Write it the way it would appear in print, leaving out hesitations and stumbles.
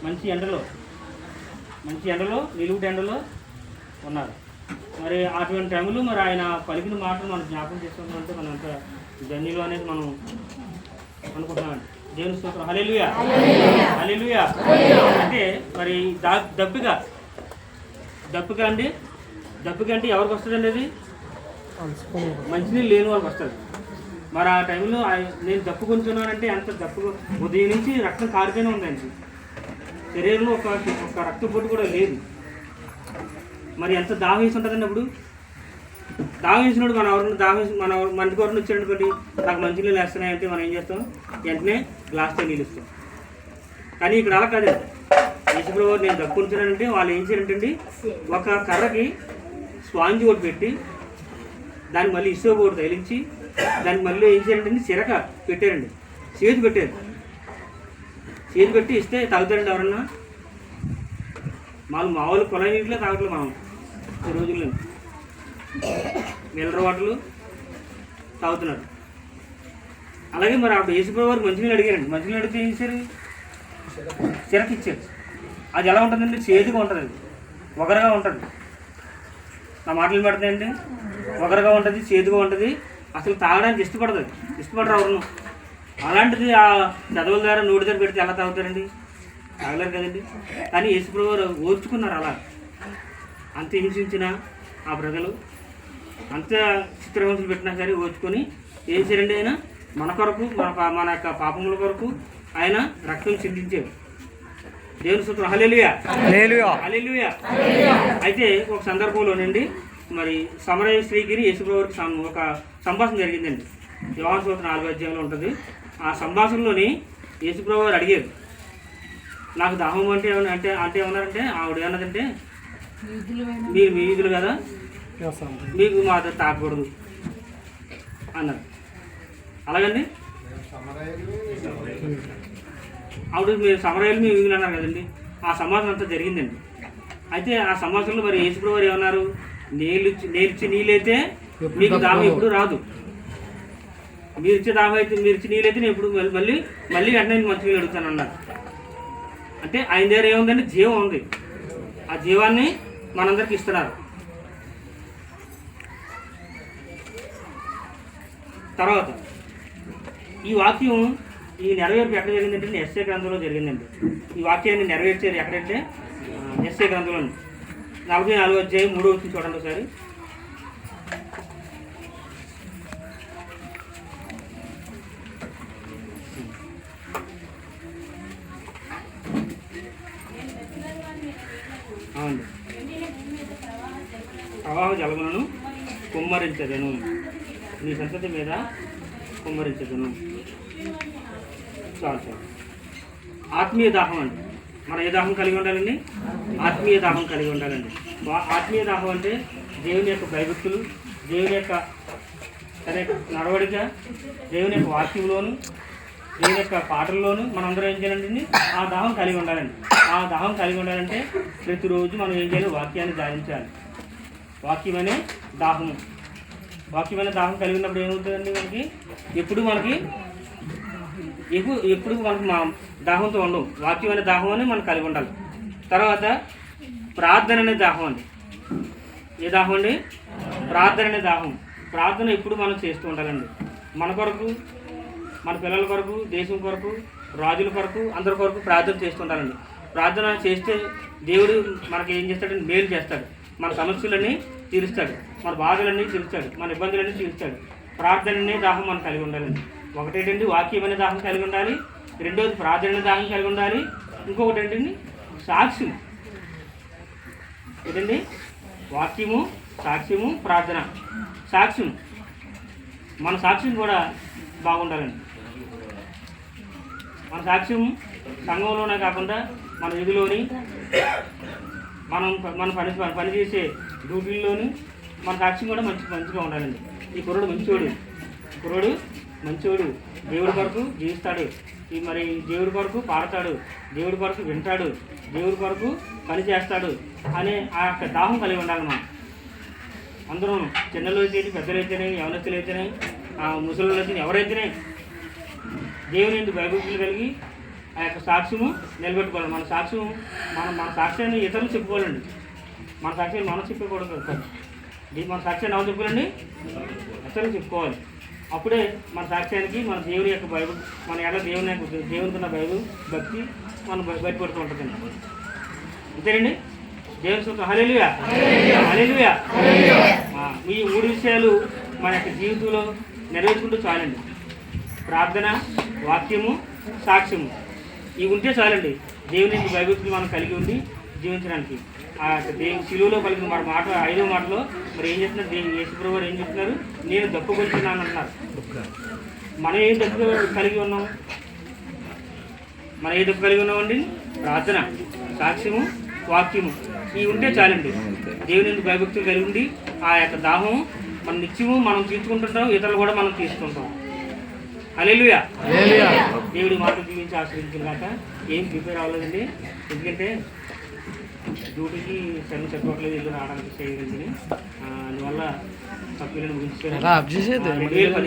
మంచి ఎండలో నిలువుట ఎండలో ఉన్నారు. మరి అటువంటి టైంలో మరి ఆయన పలికిన మాటలు మనం జ్ఞాపకం చేసుకుంటే మనం అంత ధన్యులు అనేది మనం అనుకుంటున్నామండి. దేవుని స్తోత్రం. హల్లెలూయా హల్లెలూయా. అంటే మరి దప్పిక అంటే ఎవరికి వస్తుందండి? అది మంచినీళ్ళు లేని వాళ్ళకి వస్తుంది. మరి ఆ టైంలో నేను దప్పు కొంచున్నానంటే ఎంత దప్పు, ఉదయం నుంచి రక్తం కారితేనే ఉందండి, శరీరంలో ఒక రక్త పొట్టు కూడా లేదు. మరి ఎంత దాహం వేసి ఉంటుందండి. అప్పుడు దాహం వేసినప్పుడు మన ఇంటికి ఎవరిని వచ్చాడనుకోండి, నాకు మంచినీళ్ళు వేస్తున్నాయంటే మనం ఏం చేస్తాం? వెంటనే గ్లాస్తో నీళ్ళు ఇస్తాం. కానీ ఇక్కడ అలా కాదండి. యేసుప్రభువు నేను దప్పు ఉంచానంటే వాళ్ళు ఏం చేయాలంటండి, ఒక కర్రకి స్పాంజ్ ఒకటి పెట్టి దాన్ని మళ్ళీ ఇసుక ఒకటి తగిలించి దానికి మళ్ళీ ఏం చేయాలంటే చిరక పెట్టారండి, చేతి పెట్టి ఇస్తే తాగుతారండి ఎవరన్నా? మామూలు కుళాయి నీటిలో తాగట్లేదు మనం ఈ రోజుల్లో. మినరల్ వాటర్లు తాగుతున్నారు. అలాగే మరి అప్పుడు యేసుప్రభువు వారు మంచినీళ్ళు అడిగారండి. మంచినీళ్ళు అడిగితే ఏం చేశారు? చిరక ఇచ్చారు. అది ఎలా ఉంటుందండి? చేదుగా ఉంటుంది, అది ఒగరగా ఉంటుంది. నా మాటలు పెడతాయండి, ఒగరగా ఉంటుంది, చేదుగా ఉంటుంది. అసలు తాగడానికి ఇష్టపడరు ఎవరు. అలాంటిది ఆ చదవుల ద్వారా నోటి దగ్గర పెడితే ఎలా తాగుతారండి? తాగలేరు కదండి. కానీ యేసుప్రభువు ఓర్చుకున్నారు. అలా అంత హింసించిన ఆ ప్రజలు, అంత చిత్రహింసలు పెట్టినా సరే ఓర్చుకొని ఏం చేయండి, ఆయన మన కొరకు మన యొక్క పాపముల కొరకు ఆయన రక్తం చిందించారు. దేవుని స్తోత్రం. హల్లెలూయా హల్లెలూయా. అయితే ఒక సందర్భంలోనండి మరి సమరయ స్త్రీకి యేసుప్రభువుకి ఒక సంభాషణ జరిగిందండి. యోహాను సువార్త 4వ అధ్యాయంలో ఉంటుంది. ఆ సంభాషణలోని యేసుప్రభువు వారు అడిగారు, నాకు దాహం అంటే ఏమన్నారంటే, ఆవిడ ఏమన్నదంటే, మీరు మీ వీధులు కదా, మీకు మా తాకూడదు అన్నారు. అలాగండి, ఆవిడ మీరు సమరయాలు మీ వీధులు అన్నారు కదండి. ఆ సంభాషణ అంతా జరిగిందండి. అయితే ఆ సంభాషణలో మరి యేసుప్రభువు వారు ఏమన్నారు? నేర్చి నీళ్ళైతే మీకు దాహం ఎప్పుడు రాదు. మీరు ఇచ్చే నీళ్ళైతే నేను ఎప్పుడు మళ్ళీ వెంటనే నేను మంచి నీళ్ళు అడుగుతాను అన్నారు. అంటే ఆయన దగ్గర ఏముందంటే జీవం ఉంది. ఆ జీవాన్ని మనందరికి ఇస్తున్నారు. తర్వాత ఈ వాక్యం ఈ నెరవేర్పు ఎక్కడ జరిగిందంటే ఎస్ఏ గ్రంథంలో జరిగిందండి. ఈ వాక్యాన్ని నెరవేర్చేది ఎక్కడంటే ఎస్ఏ గ్రంథంలో 44వ అధ్యాయం 3వ వచనం చూడండి ఒకసారి. అవునండి. ప్రవాహ జలములను కుమ్మరించదను, నీ సంతతి మీద కుమ్మరించదను. చాలు. ఆత్మీయ దాహం అండి. మనం ఏ దాహం కలిగి ఉండాలండి? ఆత్మీయ దాహం కలిగి ఉండాలండి. ఆత్మీయ దాహం అంటే దేవుని యొక్క భయభక్తులు, దేవుని యొక్క నడవడిక, దేవుని యొక్క వాక్యంలోను, దేవుని యొక్క పాటల్లోనూ మనందరం ఏం చేయాలండి? ఆ దాహం కలిగి ఉండాలండి. ఆ దాహం కలిగి ఉండాలంటే ప్రతిరోజు మనం ఏం చేయాలి? వాక్యాన్ని ధ్యానించాలి. వాక్యమనే దాహం కలిగి ఉన్నప్పుడు ఏమవుతుందండి? ఎప్పుడు మనకి మా దాహంతో ఉండవు. వాక్యం అనే దాహం అని మనం కలిగి ఉండాలి. తర్వాత ప్రార్థన అనే దాహం అండి. ఏ దాహం అండి? ప్రార్థన అనే దాహం. ప్రార్థన ఎప్పుడు మనం చేస్తూ ఉండాలండి. మన కొరకు, మన పిల్లల కొరకు, దేశం కొరకు, రాజుల కొరకు, అందరి కొరకు ప్రార్థన చేస్తూ ఉండాలండి. ప్రార్థన చేస్తే దేవుడు మనకి ఏం చేస్తాడంటే మేలు చేస్తాడు. మన సమస్యలన్నీ తీరుస్తాడు, మన బాధలన్నీ తీరుస్తాడు, మన ఇబ్బందులన్నీ తీరుస్తాడు. ప్రార్థన అనే దాహం మనం కలిగి ఉండాలండి. ఒకటేంటండి వాక్యం అనే దాహం కలిగి ఉండాలి. రెండోది ప్రార్థన అనే దాహం కలిగి ఉండాలి. ఇంకొకటి ఏంటండి? సాక్ష్యం. ఏంటండి? వాక్యము, సాక్ష్యము, ప్రార్థన. సాక్ష్యం, మన సాక్ష్యం కూడా బాగుండాలండి. మన సాక్ష్యం సంఘంలోనే కాకుండా మన విధిలోని, మన పనిచేసే డ్యూటీల్లోని మన సాక్ష్యం కూడా మంచిగా ఉండాలండి. ఈ కుర్రోడు మంచోడు, దేవుడి కొరకు జీవిస్తాడు, మరి దేవుడి కొరకు పాడతాడు, దేవుడి కొరకు వింటాడు, దేవుడి కొరకు పని చేస్తాడు అనే ఆ యొక్క దాహం కలిగి ఉండాలి. మనం అందరం చిన్నలు అయితేనే, పెద్దలు అయితేనే, యవనస్తులు అయితేనే, ముసలు అయితేనే, ఎవరైతేనే దేవుని ఎందుకు భయభక్తులు కలిగి ఆ యొక్క సాక్ష్యము నిలబెట్టుకోవాలి. మన సాక్ష్యం మన సాక్ష్యాన్ని ఇతరులు చెప్పుకోవాలండి. మన సాక్ష్యాన్ని మనం చెప్పుకోవడం కాదు. మన సాక్ష్యాన్ని ఎవరు చెప్పుకోవాలండి? ఇతరులు చెప్పుకోవాలి. అప్పుడే మన సాక్ష్యానికి మన దేవుని యొక్క బైబుల్, మన ఎలా దేవునికి ఉన్న బైబుల్ భక్తి మనం బయటపడుతూ ఉంటుందండి. అంతేనండి. దేవుని స్తోత్రం. హల్లెలూయా, హల్లెలూయా. ఈ 3 విషయాలు మన యొక్క జీవితంలో నెరవేర్చుకుంటూ చాలండి. ప్రార్థన, వాక్యము, సాక్ష్యము ఇవి ఉంటే చాలండి. దేవుని భయభక్తులు మనం కలిగి ఉండి జీవించడానికి. ఆ దేవుని శిలువలో పలికిన మాట 5వ మాటలో మరి ఏం చెప్తున్నారు? యేసుప్రభువు వారు ఏం చెప్తున్నారు? నేను దప్పుకొలుచున్నాను అంటున్నారు. మనం ఏం దప్పు కలిగి ఉన్నాం? మనం ఏ దప్పు కలిగి ఉన్నామండి? ప్రార్థన, సాక్ష్యము, వాక్యము ఇవి ఉంటే చాలండి. దేవుని భయభక్తులు కలిగి ఉండి ఆ యొక్క దాహం మన నిత్యము మనం తీర్చుకుంటుంటాం, ఇతరులు కూడా మనం తీసుకుంటాం. హల్లెలూయా. దేవుడి మాటలు జీవించి ఆశ్రయించిన కాక ఏం ప్రిపేర్ అవ్వలేదండి. ఎందుకంటే డ్యూటీకి సరైన చెప్పట్లేదు, ఇల్లు రావడానికి చేయగలిగింది. అందువల్ల తప్పులను ముగించుకొని